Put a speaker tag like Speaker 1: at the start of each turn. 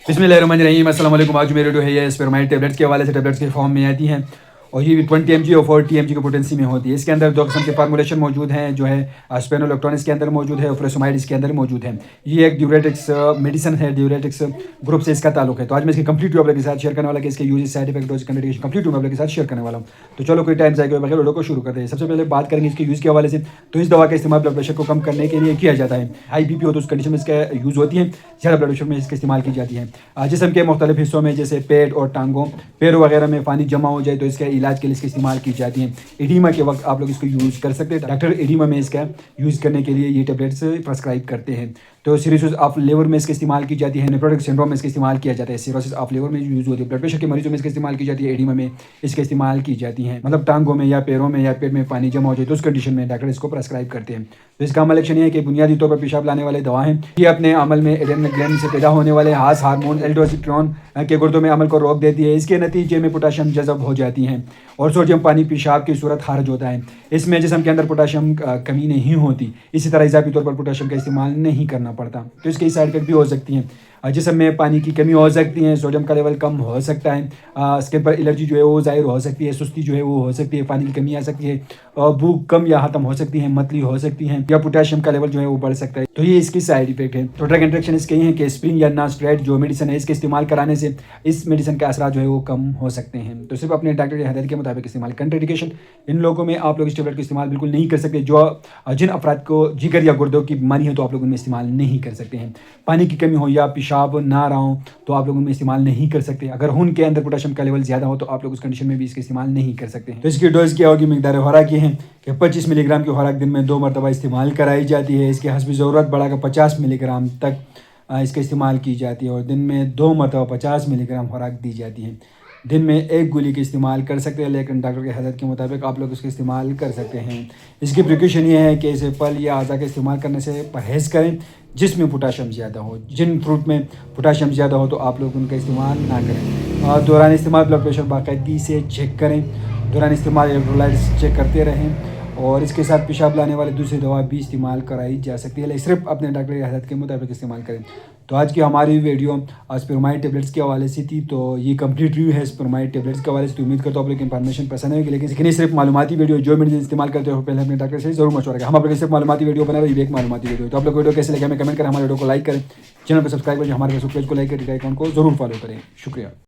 Speaker 1: بسم اللہ الرحمن الرحیم، السلام علیکم۔ آج میری ویڈیو ہے یہ اسپیرومائڈ ٹیبلیٹس کے حوالے سے۔ ٹیبلیٹس کے فارم میں آتی ہیں اور یہ 20 mg اور 40 mg کی پوٹینسی میں ہوتی ہے۔ اس کے اندر دو قسم کے فارمولیشن موجود ہیں، جو ہے اسپینولیکٹون اس کے اندر موجود ہے اور فریسومائڈ اس کے اندر موجود ہے۔ یہ ایک ڈیوریٹکس میڈیسن ہے، ڈیوریٹکس گروپ سے اس کا تعلق ہے۔ تو آج میں اس کی کمپلیٹ ریویو آپ کے ساتھ شیئر کرنے والا کہ اس کے uses, side effect, dose, contraindication complete review آپ کے ساتھ شیئر کرنے والا ہوں۔ تو چلو کوئی ٹائم ضائع کرے بغیر ویڈیو کو شروع کرتے ہیں۔ سب سے پہلے بات کریں گے اس کے یوز کے حوالے سے۔ تو اس دوا کا استعمال بلڈ پریشر کو کم کرنے کے لیے کیا جاتا ہے۔ ہائی بی پی ہو تو اس کنڈیشن میں اس کا یوز ہوتی ہے، زیادہ بلڈ پریشر میں اس کا استعمال کی جاتی ہے۔ جسم کے مختلف حصوں میں جیسے پیٹ اور ٹانگوں، پیروں وغیرہ میں پانی جمع ہو جائے تو اس کا علاج کے لیے اس کا استعمال کی جاتی ہیں۔ ایڈیما کے وقت آپ لوگ اس کو یوز کر سکتے ہیں۔ ڈاکٹر ایڈیما میں اس کا یوز کرنے کے لیے یہ ٹیبلیٹس پرسکرائب کرتے ہیں۔ تو سیروسس آف لیور میں اس کا استعمال کی جاتی ہے۔ نیفروٹک سنڈروم میں اس کا استعمال کیا جاتا ہے۔ سیروسس آف لیور میں یوز ہوتی ہے۔ بلڈ پریشر کے مریضوں میں اس کا استعمال کی جاتی ہے۔ ایڈیما میں اس کا استعمال کی جاتی ہیں، مطلب ٹانگوں میں یا پیروں میں یا پیٹ میں پانی جمع ہو جائے تو اس کنڈیشن میں ڈاکٹر اس کو پرسکرائب کرتے ہیں۔ تو اس کا عمل ایکشن یہ ہے کہ بنیادی طور پر پیشاب لانے والے دوا ہیں۔ یہ اپنے عمل میں ایڈرینل گلینڈ سے پیدا ہونے والے خاص ہارمون الڈوسٹرون کے گردوں میں عمل کو روک دیتی ہے۔ اس کے نتیجے میں پوٹاشیم جذب ہو جاتی ہیں اور سوڈیم پانی پیشاب کی صورت خارج ہوتا ہے۔ اس میں جسم کے اندر پوٹاشیم کمی نہیں ہوتی، اسی طرح اضافی طور پر پوٹاشیم کا استعمال نہیں کرنا پڑتا۔ تو اس کے سائڈ افیکٹ بھی ہو سکتی ہیں۔ جسم میں پانی کی کمی ہو سکتی ہے، سوڈیم کا لیول کم ہو سکتا ہے، اسکن پر الرجی جو ہے وہ ظاہر ہو سکتی ہے، سستی جو ہے وہ ہو سکتی ہے، پانی کی کمی آ سکتی ہے، بھوک کم یا ختم ہو سکتی ہے، متلی ہو سکتی ہے، یا پوٹاشیم کا لیول جو ہے وہ بڑھ سکتا ہے۔ تو یہ اس کی سائڈ افیکٹ ہے۔ تو ڈرگ انٹریکشن اس کے یہ ہیں کہ اسپرین یا ناسٹرائڈ جو میڈیسن ہے اس کے استعمال کرانے سے اس میڈیسن کے اثرات جو ہے وہ کم ہو سکتے ہیں۔ تو صرف اپنے ڈاکٹر کی ہدایت کے مطابق استعمال۔ کنٹرینڈیکیشن، ان لوگوں میں آپ لوگ اس ٹیبلیٹ کا استعمال بالکل نہیں کر سکتے جن افراد کو جگر یا گردوں کی بیماری ہے، تو آپ لوگ ان میں استعمال نہیں کر سکتے ہیں۔ پانی کی کمی ہو یا پیشاب نہ رہا ہو تو آپ لوگ ان میں استعمال نہیں کر سکتے۔ اگر خون کے اندر پوٹاشیم کا لیول زیادہ ہو تو آپ لوگ اس کنڈیشن میں بھی اس کا استعمال نہیں کر سکتے ہیں۔ تو اس کی ڈوز کیا ہوگی؟ مقدار خوراک یہ ہے کہ 25 ملی گرام کی خوراک دن میں 2 مرتبہ استعمال کرائی جاتی ہے۔ اس کے حسب ضرورت بڑھا کر 50 ملی گرام تک اس کا استعمال کی جاتی ہے اور دن میں 2 مرتبہ 50 ملی گرام خوراک دی جاتی ہے۔ دن میں ایک گولی کا استعمال کر سکتے ہیں، لیکن ڈاکٹر کی ہدایت کے مطابق آپ لوگ اس کا استعمال کر سکتے ہیں۔ اس کی پریکاشن یہ ہے کہ اسے پھل یا اعضا کا استعمال کرنے سے پرہیز کریں جس میں پوٹاشیم زیادہ ہو۔ جن فروٹ میں پوٹاشیم زیادہ ہو تو آپ لوگ ان کا استعمال نہ کریں۔ دوران استعمال بلڈ پریشر باقاعدگی سے چیک کریں۔ دوران استعمال الیکٹرولائٹس چیک کرتے رہیں اور اس کے ساتھ پیشاب لانے والی دوسری دوا بھی استعمال کرائی جا سکتی ہے، لیکن صرف اپنے ڈاکٹر کی ہدایت کے مطابق استعمال کریں۔ تو آج کی ہماری ویڈیو اسپیرومائڈ ٹیبلیٹس کے حوالے سے تھی۔ تو یہ کمپلیٹ ریویو ہے اسپیرومائڈ ٹیبلیٹس کے حوالے سے۔ تو امید کرتا ہوں آپ لوگ انفارمیشن پسند ہے، لیکن یہ صرف معلوماتی ویڈیو جو میڈیسن استعمال کرتے ہو پہلے اپنے ڈاکٹر سے ضرور مشورہ کریں۔ ہم آپ لوگ صرف معلوماتی ویڈیو بنا رہے ہیں، یہ ایک معلوماتی ویڈیو ہے۔ تو آپ لوگ ویڈیو کیسے لگے ہمیں کمنٹ کریں، ہمارے ویڈیو کو لائک کریں، چینل کو سبسکرائب کریں، ہمارے فیس بک پیج کو لائک کریں، ٹویٹر اکاؤنٹ کو ضرور فالو کریں۔ شکریہ۔